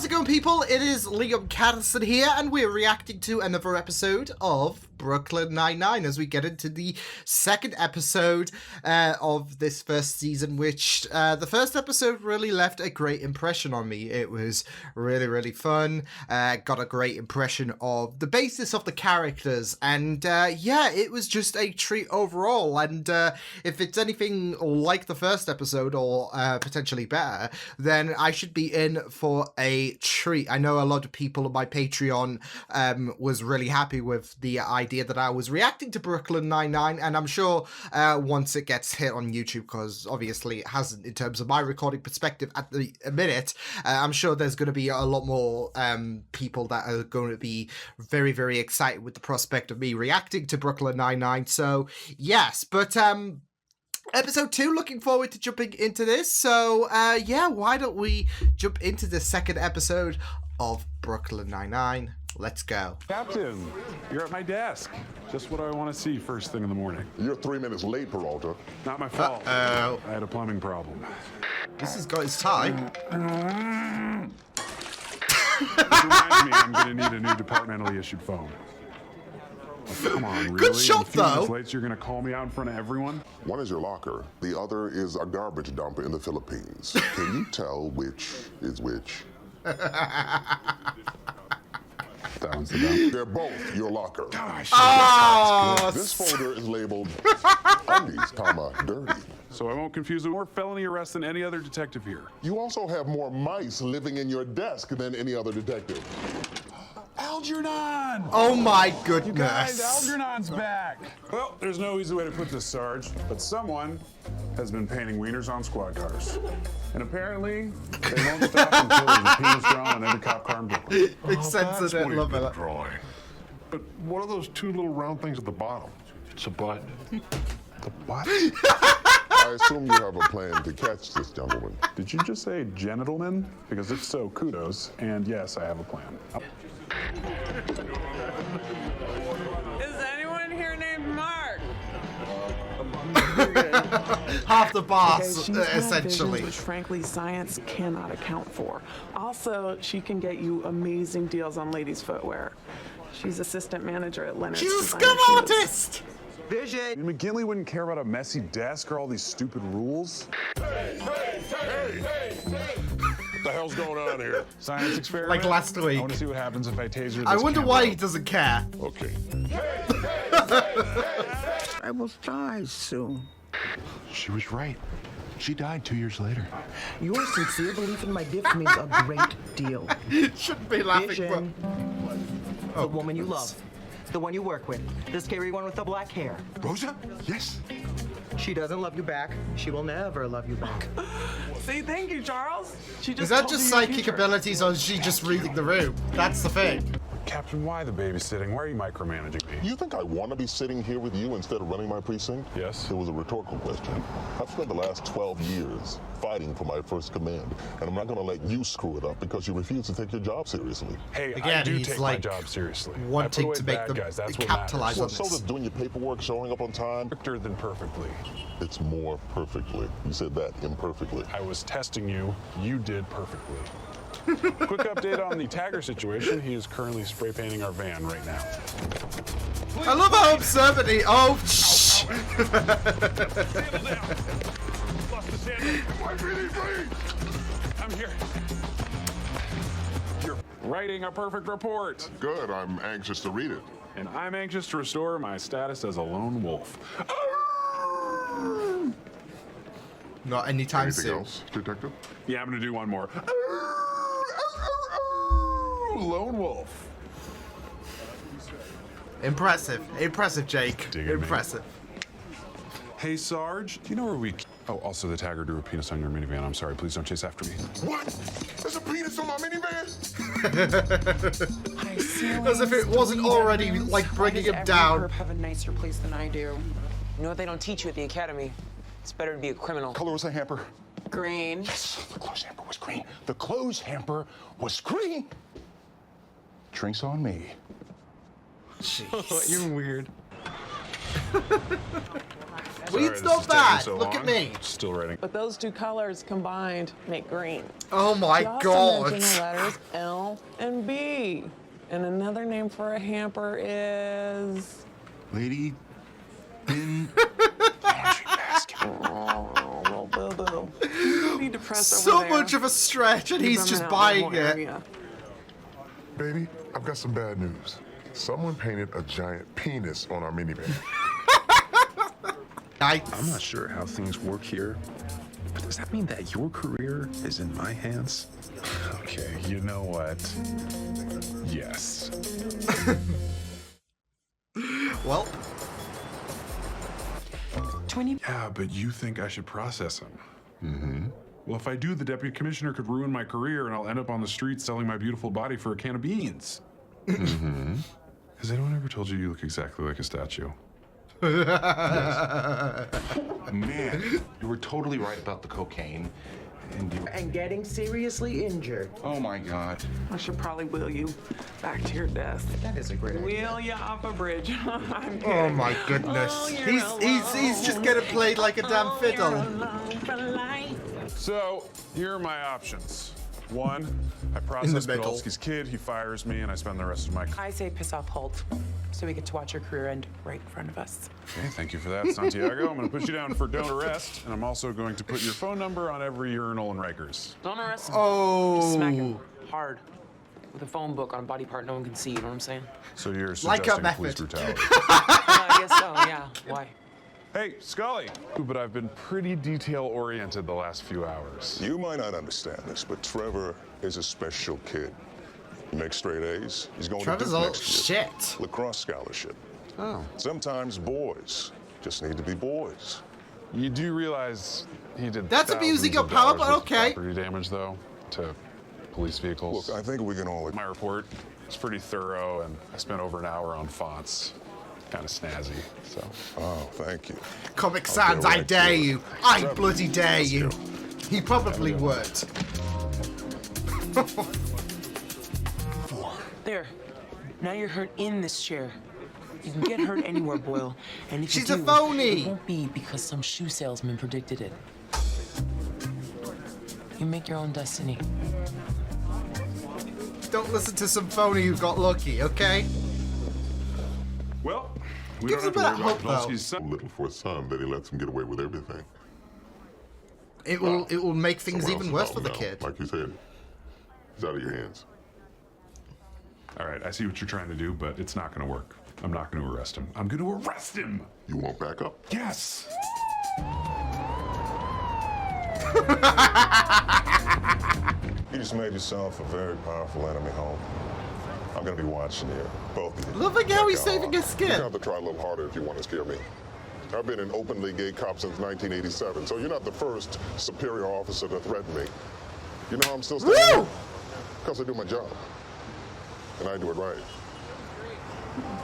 How's it going, people? It is Liam Caddison here, and we're reacting to another episode of Brooklyn Nine-Nine as we get into the second episode of this first season, which the first episode really left a great impression on me. It was really, really fun. Got a great impression of the basis of the characters, and yeah, it was just a treat overall. And if it's anything like the first episode or potentially better, then I should be in for a treat. I know a lot of people on my Patreon was really happy with the idea that I was reacting to Brooklyn Nine-Nine, and I'm sure once it gets hit on YouTube, because obviously it hasn't in terms of my recording perspective at the minute, I'm sure there's going to be a lot more people that are going to be very, very excited with the prospect of me reacting to Brooklyn Nine-Nine. So yes, but episode 2, looking forward to jumping into this. So yeah, why don't we jump into the second episode of Brooklyn Nine-Nine? Let's go. Captain, you're at my desk. Just what I want to see first thing in the morning. You're 3 minutes late, Peralta. Not my fault. Uh-oh. I had a plumbing problem. This has got his tie. This reminds me I'm going to need a new departmentally issued phone. Oh, come on, really? Good shot, In a few minutes though. late, so you're going to call me out in front of everyone? One is your locker. The other is a garbage dumper in the Philippines. Can you tell which is which? That one's the dump. They're both your locker. Gosh. Oh, This folder is labeled undies, dirty. So I won't confuse more felony arrests than any other detective here. You also have more mice living in your desk than any other detective. Algernon! oh my Guys, goodness. Algernon's back. Well, there's no easy way to put this, Sarge, but someone has been painting wieners on squad cars. And apparently, they won't stop until there's a penis drawn on every cop car in Brooklyn. Makes sense, That's doesn't what it? he's Love been it. drawing. But what are those two little round things at the bottom? It's a butt. The butt? I assume you have a plan to catch this gentleman. Did you just say gentleman? Because if so, kudos. And yes, I have a plan. Is anyone here named Mark? Half the boss, She's had essentially. visions which frankly science cannot account for. Also, she can get you amazing deals on ladies' footwear. She's assistant manager at Leonard's She's a Designer scum Shoes. artist! McGinley wouldn't care about a messy desk or all these stupid rules. What the hell's going on here? Science experiment. Like last week. I want to see what happens if I taser this I wonder camera. why he doesn't care. Okay. I will die soon. She was right. She died 2 years later. Your sincere belief in my gift means a great deal. Shouldn't be laughing, Vision. but... The woman you love. The one you work with. The scary one with the black hair. Rosa? Yes. She doesn't love you back. She will never love you back. Say thank you, Charles. She just Is that told just you your psychic future. abilities, or is she just reading the room? That's the thing. Captain, why the babysitting? Why are you micromanaging me? You think I want to be sitting here with you instead of running my precinct? Yes. It was a rhetorical question. I've spent the last 12 years fighting for my first command, and I'm not going to let you screw it up because you refuse to take your job seriously. Hey, I Again, do he's take like my job seriously. wanting I put to away make bad them guys. That's what capitalize Well, on so this. does doing your paperwork, showing up on time. Stricter than perfectly. It's more perfectly. You said that imperfectly. I was testing you. You did perfectly. Quick update on the tagger situation. He is currently spray painting our van right now. I love how observant he... Oh, shh! I'm here. You're writing a perfect report. Good. I'm anxious to read it. And I'm anxious to restore my status as a lone wolf. Not anytime Anything soon. else, Detective? Yeah, I'm gonna do one more. Lone wolf. Impressive. Impressive, Jake. Dig it, man. Impressive. Hey, Sarge, do you know where we... Oh, also the tagger drew a penis on your minivan. I'm sorry, please don't chase after me. What? There's a penis on my minivan? As if it wasn't already, like, bringing him down. Have a nicer place than I do. You know what they don't teach you at the academy? It's better to be a criminal. Color was the hamper. Green. The clothes hamper was green. The clothes hamper was green. Drinks on me. Jeez. You're weird. Tweed's this not is taking bad. so Look long. at me. Still writing. But those two colors combined make green. Oh my She also god. mentioned the letters L and B. And another name for a hamper is... Lady in Oh, little boo-boo. You be depressed over So there. much of a stretch, and he's You're just bumming out buying my whole it. area. Baby, I've got some bad news. Someone painted a giant penis on our minivan. I'm not sure how things work here, but does that mean that your career is in my hands? Okay, you know what? Yes. Well, 20. Yeah, but you think I should process him? Mm-hmm. Well, if I do, the deputy commissioner could ruin my career and I'll end up on the street selling my beautiful body for a can of beans. Mm-hmm. Has anyone ever told you you look exactly like a statue? Man, you were totally right about the cocaine. And getting seriously injured. Oh my God. I should probably wheel you back to your desk. That is a great idea. Wheel you off a bridge. I'm kidding. oh my goodness. Oh, you're He's just getting played like a damn Oh, fiddle. you're alone for life. So, here are my options. One, I In process the middle. Podolsky's kid, he fires me, and I spend the rest of my... I say piss off Holt, so we get to watch your career end right in front of us. Okay, thank you for that, Santiago. I'm going to put you down for don't arrest, and I'm also going to put your phone number on every urinal in Rikers. Don't arrest him. Oh. Just smack him hard with a phone book on a body part no one can see. You know what I'm saying? So you're Like a suggesting police method. brutality. I guess so. Yeah. Why? Hey, Scully. But I've been pretty detail-oriented the last few hours. You might not understand this, but Trevor is a special kid. He makes straight A's. He's going Trevor's to Duke all next year. shit. Lacrosse scholarship. Oh. Sometimes boys just need to be boys. You do realize he did That's abusing your thousands of power, dollars but worth of okay. Property damage, though, to police vehicles. Look, I think we can all... My report is pretty thorough, and I spent over an hour on fonts. Kind of snazzy, so. Oh, thank you. Comic I'll Sans, get I right dare to it. you. I Trevor, bloody dare let's you. go. He probably would. There. Now you're hurt in this chair. You can get hurt anywhere, Boyle. And if She's you a do, phony. it won't be because some shoe salesman predicted it. You make your own destiny. Don't listen to some phony who got lucky, okay? Well, we Gives don't a have bit to of worry about hope, though. Podolsky's son. Little for his son that he lets him get away with everything. It will make things Someone even else's worse for the problem kid. now. Like you said, it's out of your hands. All right, I see what you're trying to do, but it's not going to work. I'm not going to arrest him. I'm going to arrest him! You won't back up? Yes! You just made yourself a very powerful enemy, Holt. I'm gonna be watching you, both of you. Loving how he's Like, saving his skin. You have to try a little harder if you want to scare me. I've been an openly gay cop since 1987, so you're not the first superior officer to threaten me. You know how I'm still standing? Woo! Because I do my job. And I do it right.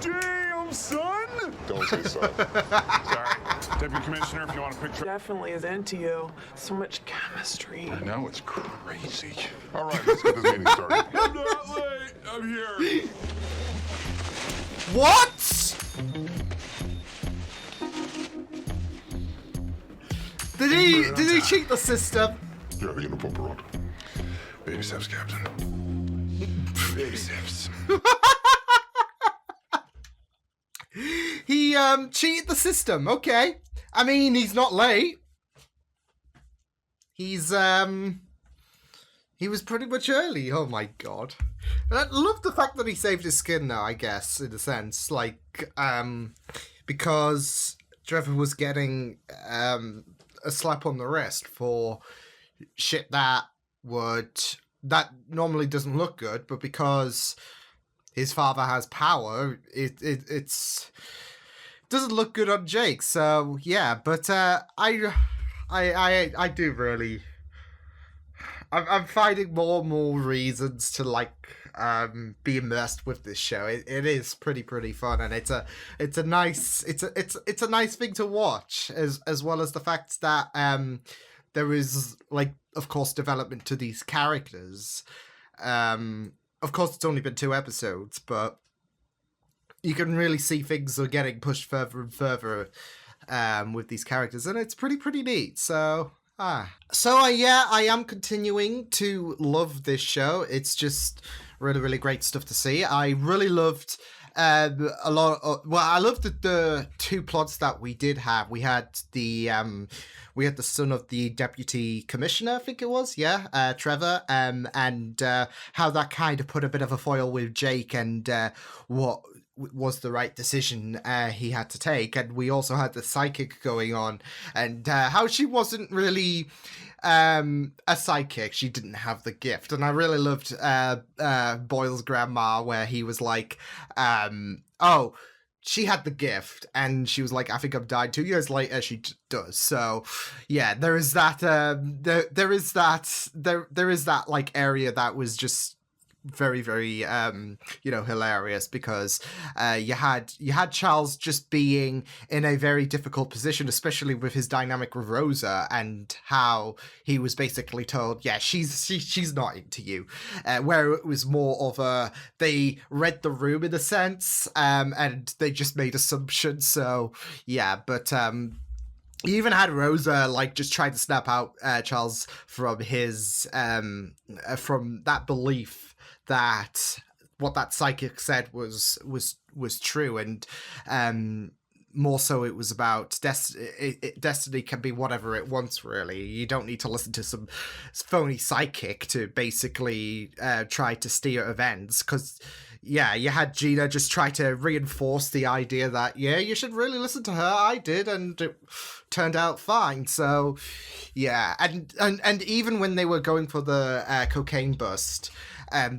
Damn, son! Don't say so. Sorry. Deputy Commissioner, if you want a picture. Definitely is into you. So much chemistry. I know, it's crazy. All right, let's get this meeting started. I'm not late. I'm here. What? Did he cheat the system? You're the uniform, Peralta. Baby steps, Captain. Baby steps. He cheated the system. Okay. I mean, he's not late. He's he was pretty much early. Oh my god. I love the fact that he saved his skin now, I guess, in a sense. Like, because Trevor was getting a slap on the wrist for shit that normally doesn't look good, but because his father has power, it's doesn't look good on Jake. So yeah, but I do really. I'm finding more and more reasons to like be immersed with this show. It is pretty fun, and it's a nice thing to watch, as well as the fact that there is, like, of course, development to these characters. Of course, it's only been 2 episodes, but you can really see things are getting pushed further and further with these characters, and it's pretty neat. So yeah, I am continuing to love this show. It's just really great stuff to see. I really loved a lot of, I loved the two plots that we did have. We had the son of the deputy commissioner, I think it was, Trevor, and how that kind of put a bit of a foil with Jake, and what was the right decision he had to take. And we also had the psychic going on, and how she wasn't really a psychic. She didn't have the gift. And I really loved Boyle's grandma, where he was like, oh, she had the gift, and she was like, I think I've died. 2 years later, she does. So yeah, there is that there is that like area that was just very hilarious, because you had Charles just being in a very difficult position, especially with his dynamic with Rosa, and how he was basically told, yeah, she's not into you, where it was more of a, they read the room in a sense, and they just made assumptions. So yeah, but he even had Rosa like just trying to snap out Charles from his from that belief that what that psychic said was true, and more so it was about destiny can be whatever it wants, really. You don't need to listen to some phony psychic to basically try to steer events, because yeah, you had Gina just try to reinforce the idea that, yeah, you should really listen to her. I did, and it turned out fine. So yeah, and even when they were going for the cocaine bust,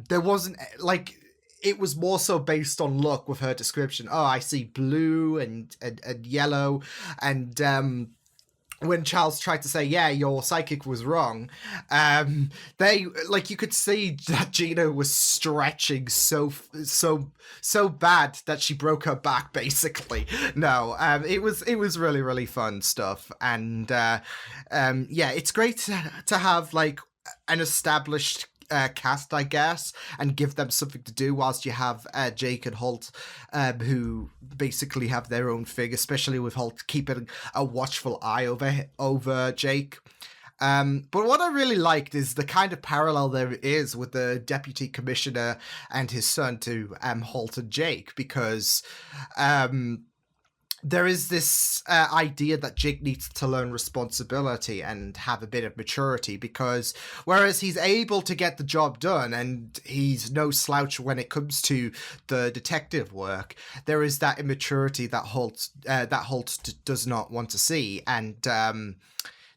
there wasn't like, it was more so based on luck with her description. Oh, I see blue and yellow, and when Charles tried to say, yeah, your psychic was wrong, they, like, you could see that Gina was stretching so bad that she broke her back, basically. No, it was really fun stuff, and yeah, it's great to have like an established cast, I guess, and give them something to do, whilst you have Jake and Holt, who basically have their own thing, especially with Holt keeping a watchful eye over Jake. But what I really liked is the kind of parallel there is with the deputy commissioner and his son to Holt and Jake, because there is this idea that Jake needs to learn responsibility and have a bit of maturity, because whereas he's able to get the job done and he's no slouch when it comes to the detective work, there is that immaturity that Holt does not want to see, and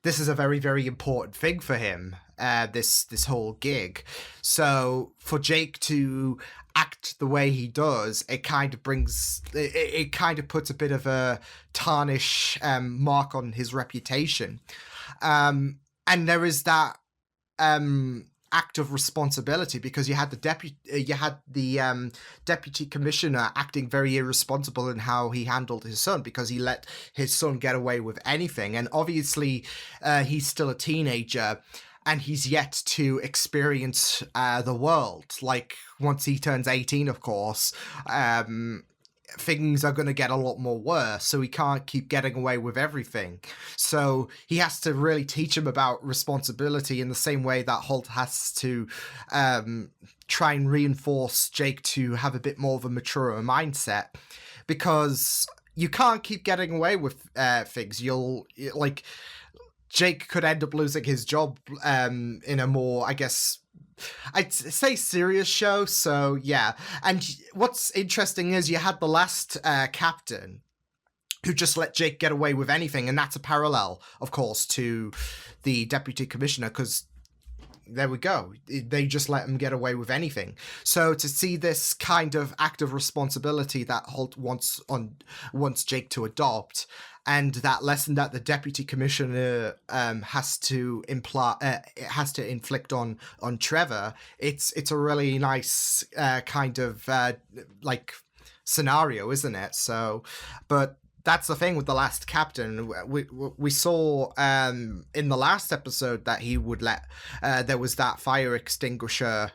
this is a very important thing for him, this whole gig. So for Jake to act the way he does, it kind of brings, it kind of puts a bit of a tarnish mark on his reputation, and there is that act of responsibility, because you had the deputy commissioner acting very irresponsible in how he handled his son, because he let his son get away with anything, and obviously he's still a teenager, and he's yet to experience the world. Like, once he turns 18, of course, things are going to get a lot more worse, so he can't keep getting away with everything. So he has to really teach him about responsibility in the same way that Holt has to try and reinforce Jake to have a bit more of a mature mindset, because you can't keep getting away with things. Jake could end up losing his job in a more, I guess, I'd say serious show. So yeah, and what's interesting is you had the last captain who just let Jake get away with anything, and that's a parallel, of course, to the deputy commissioner, because there we go, they just let him get away with anything. So to see this kind of act of responsibility that Holt wants Jake to adopt, and that lesson that the deputy commissioner has to inflict on Trevor, it's a really nice kind of like scenario, isn't it? So, but that's the thing with the last captain. We saw in the last episode that he would let there was that fire extinguisher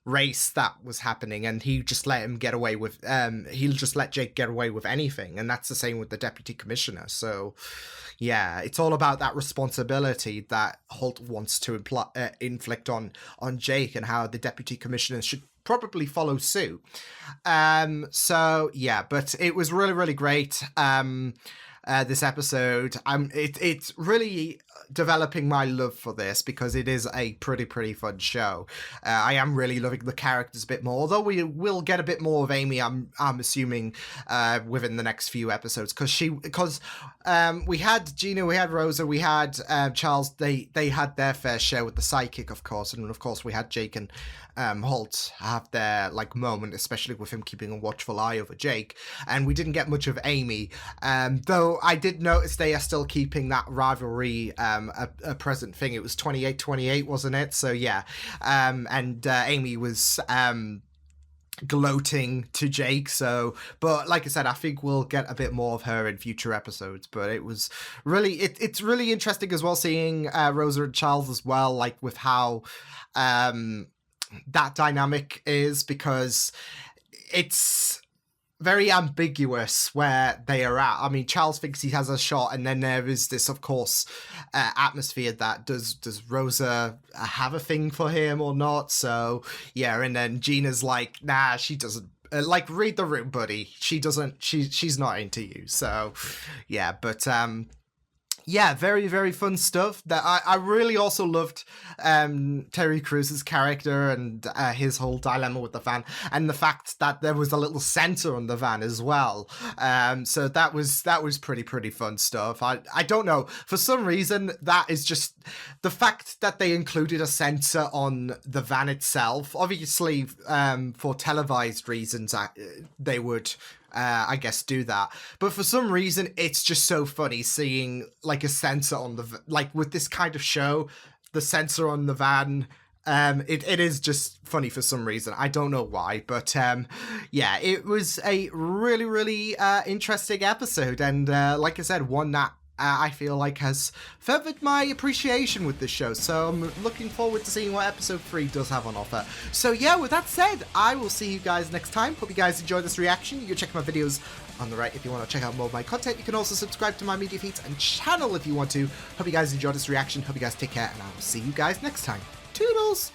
race that was happening, and he just let him get away with he'll just let Jake get away with anything, and that's the same with the deputy commissioner. So yeah, it's all about that responsibility that Holt wants to inflict on Jake, and how the deputy commissioner should probably follow suit. So yeah, but it was really, really great. This episode, it's really developing my love for this, because it is a pretty fun show. I am really loving the characters a bit more, although we will get a bit more of Amy, I'm assuming, within the next few episodes, because we had Gina, we had Rosa, we had Charles. They had their fair share with the psychic, of course, and of course we had Jake and Holt have their like moment, especially with him keeping a watchful eye over Jake, and we didn't get much of Amy, though I did notice they are still keeping that rivalry a present thing. It was 28-28, wasn't it? So yeah, and Amy was gloating to Jake. So, but like I said, I think we'll get a bit more of her in future episodes. But it was really, it's really interesting as well, seeing Rosa and Charles as well, like with how that dynamic is, because it's very ambiguous where they are at. I mean, Charles thinks he has a shot, and then there is this, of course, atmosphere that does Rosa have a thing for him or not? So yeah, and then Gina's like, nah, she doesn't. Like, read the room, buddy. She doesn't. She's not into you. So yeah, but yeah, very, very fun stuff. That I really also loved Terry Crews's character and his whole dilemma with the van, and the fact that there was a little sensor on the van as well. So that was pretty fun stuff. I don't know, for some reason that is just the fact that they included a sensor on the van itself. Obviously, for televised reasons, they would. I guess do that, but for some reason it's just so funny seeing like a sensor on the like with this kind of show, the sensor on the van. It is just funny for some reason. I don't know why, but yeah, it was a really interesting episode, and like I said, one that I feel like has furthered my appreciation with this show. So I'm looking forward to seeing what episode 3 does have on offer. So yeah, with that said, I will see you guys next time. Hope you guys enjoyed this reaction. You can check my videos on the right if you want to check out more of my content. You can also subscribe to my media feeds and channel if you want to. Hope you guys enjoyed this reaction. Hope you guys take care, and I will see you guys next time. Toodles!